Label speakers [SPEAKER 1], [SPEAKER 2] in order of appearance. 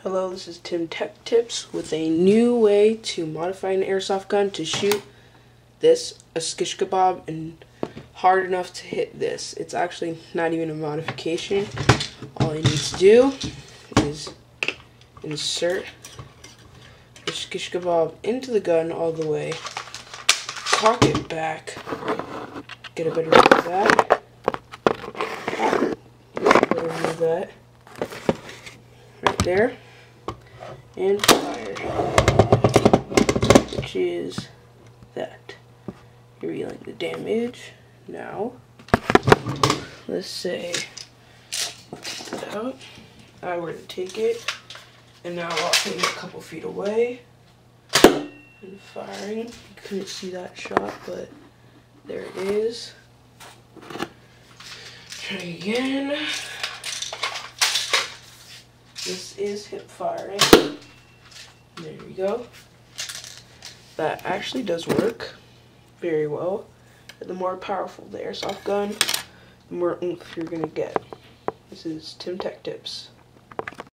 [SPEAKER 1] Hello, this is Tim Tech Tips with a new way to modify an airsoft gun to shoot this, a skish kebab, and hard enough to hit this. It's actually not even a modification. All you need to do is insert the skish kebab into the gun all the way, cock it back, get a better view of that, right there, and fire, which is that. Revealing the damage. Now, let's say put out. I were to take it, and now I'll take it a couple feet away and firing. You couldn't see that shot, but there it is. Try again. This is hip firing. There we go. That actually does work very well. The more powerful the airsoft gun, the more oomph you're gonna get. This is Tim Tech Tips.